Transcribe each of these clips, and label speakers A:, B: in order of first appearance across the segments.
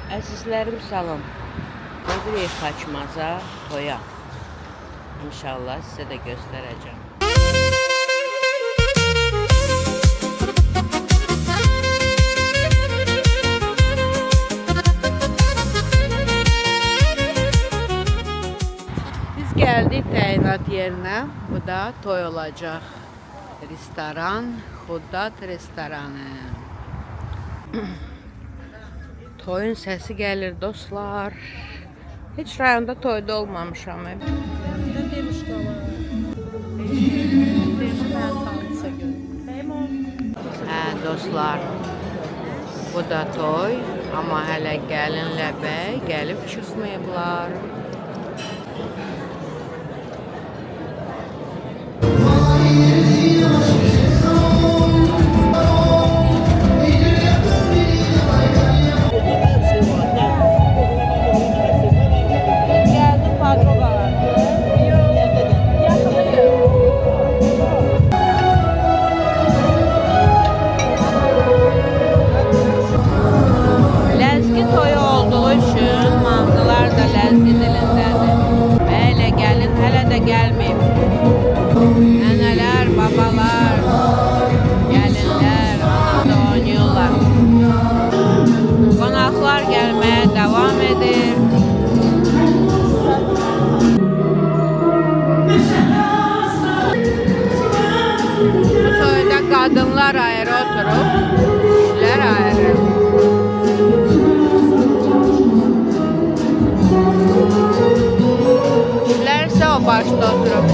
A: Əzizlərim salam. Gedirik Xaçmaza, toya. İnşallah sizə də göstərəcəm. Biz gəldik təyinat yerinə. Bu da toy olacaq. Restoran, Xuddat restoranı. Toyun səsi gəlir dostlar. Heç rayonda toyda olmamışam. Hə dostlar, bu da toy, amma hələ gəlinlə bəy gəlib çıxmayıblar. Nələr, babalar, gəlinlər, anada oynuyorlar. Qonaqlar gəlməyə devam edir. Bu toyda qadınlar ayrı oturub, kişilər ayrı. Kişilər isə o başda oturub.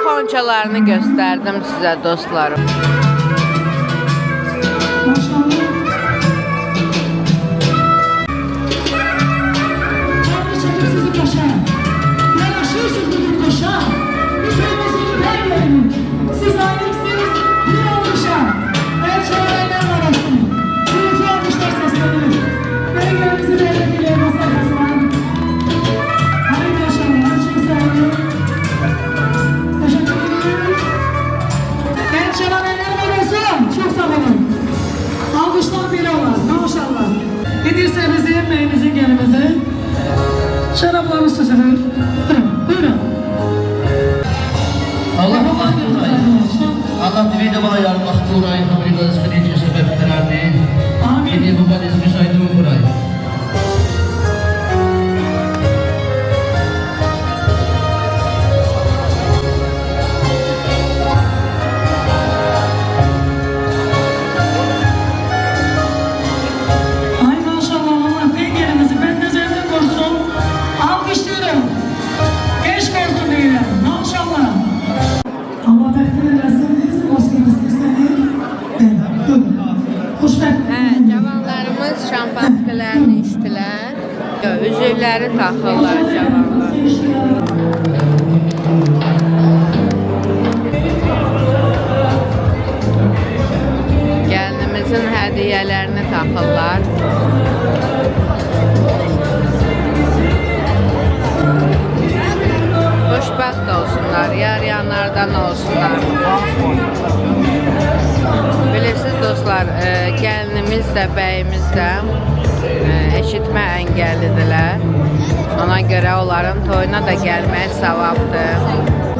A: Xonçalarını gösterdim size dostlarım.
B: Şaraplarını süsünür. Buyurun.
C: Allah divide bana yarmak burayı, hamdülillah rızkını için sebep vererdi.
B: Amin.
C: Hediye bu kadar ismi saydım burayı.
A: Cavanlarımız şampanskələrini içdilər. Üzükləri taxırlar cavanlar. Gəlinimizin hədiyələrini taxırlar. Xoşbəxt olsunlar, yarayanlardan olsunlar. Bilirsiniz dostlar, gəlinimiz də, bəyimiz də eşitmə seçmə əngəllidirlər. Ona görə onların toyuna da gəlmək savabdır.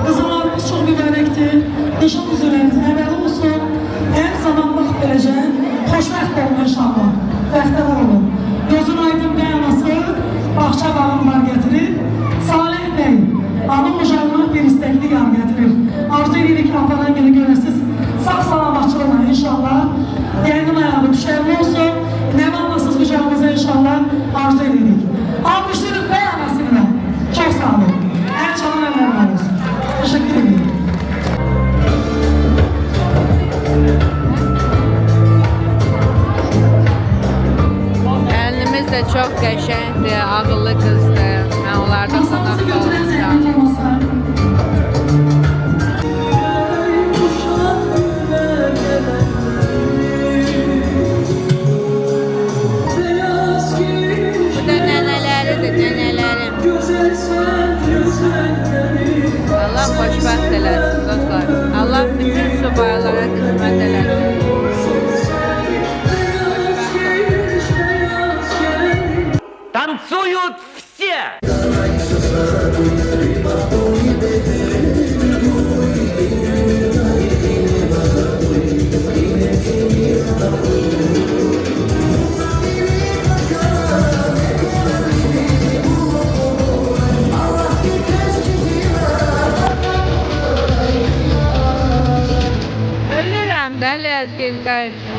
B: Qızlarımız çox mübarəkdir. Nişan üzrəniz əvvəli olsun. Hər zaman bax beləcə xoşbəxt olun inşallah. Bəxtəvər olun. Gözün aydın bəy anası bağça bağımlar gətirir. Salih bəy, ana ocağına bir istekli yar gətirir. Arzu edirik atadan günü görəsiz. Sağ salamatçılıqla inşallah. Yəngin ayağı düşərli olsun. Nə anlasız qıcağımıza inşallah arzu edirik. Almışdırıq bəy anasını. Çox sağ olun. Hər çalan əmrlər olsun. Teşekkür ederim.
A: Gəlinimiz də çox qəşəngdir, ağıllı qızdır. Mən onlardan
B: Masamızı
A: qonaq
B: götürən
A: olmuşam.
B: zəhmət olmasa.
A: Bu da nənələridir, nənələrim. Allah xoşbəxt eləsin dostlar. Allah bütün subaylara qismət eləsin.
D: Танцуют все!
A: Ölürəm də ləzgin qayışı.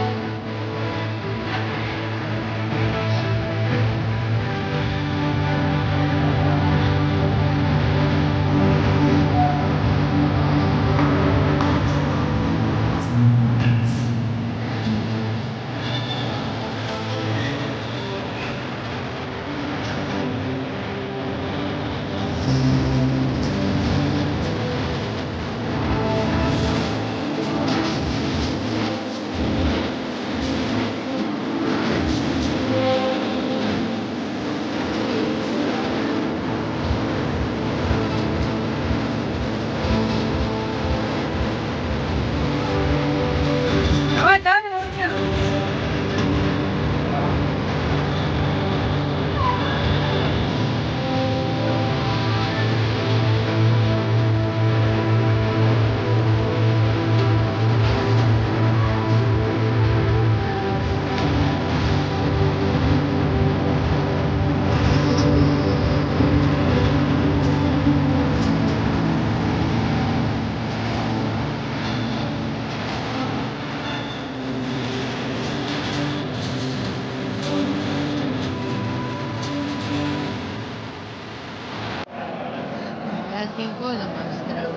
A: Ləzgin qoynamaq istəyirəm.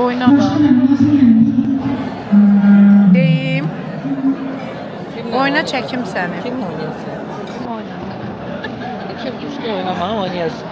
B: Oynama.
A: Deyim. Oyna çəkim səni.
D: Kim oynayasın?
A: Oyna.
D: Kim güçlü oynamağı oynayasın.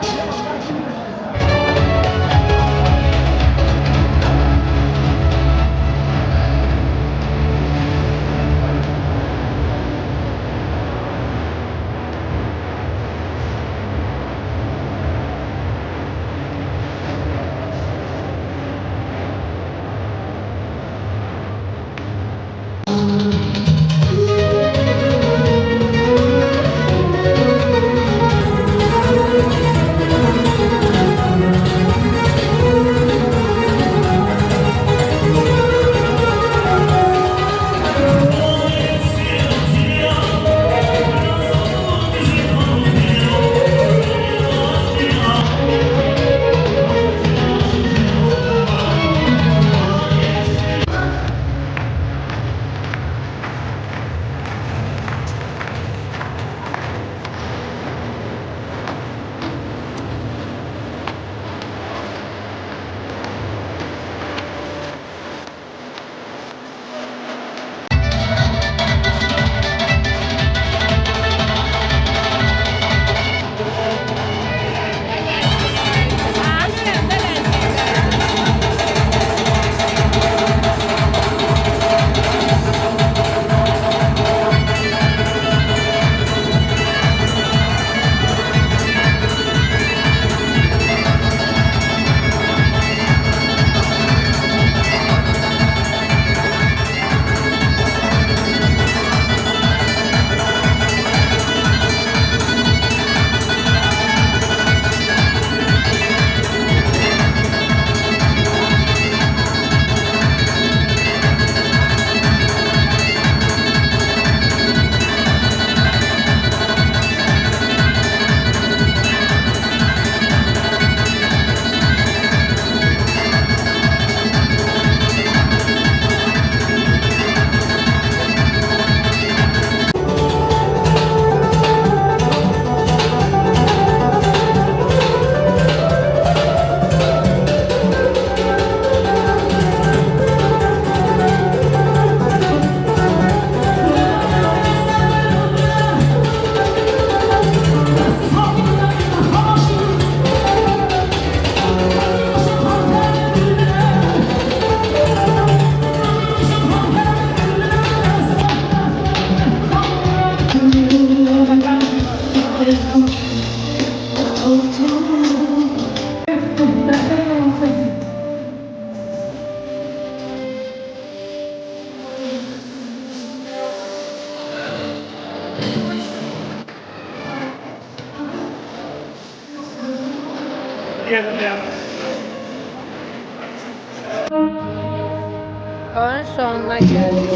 A: Oyun sonuna geldik.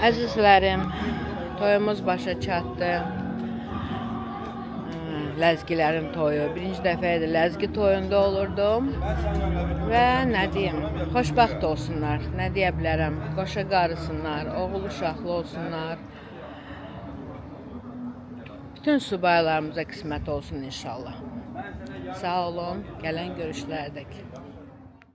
A: Əzizlərim, toyumuz başa çatdı. Ləzgilərin toyu. Birinci dəfə idi ləzgi toyunda olurdum. Və nə deyim, xoşbəxt olsunlar. Nə deyə bilərəm? Qoşa qarısınlar, oğul uşaqlı olsunlar. Bütün subaylarımıza qismət olsun inşallah. Sağ olun, gələn görüşlərdək.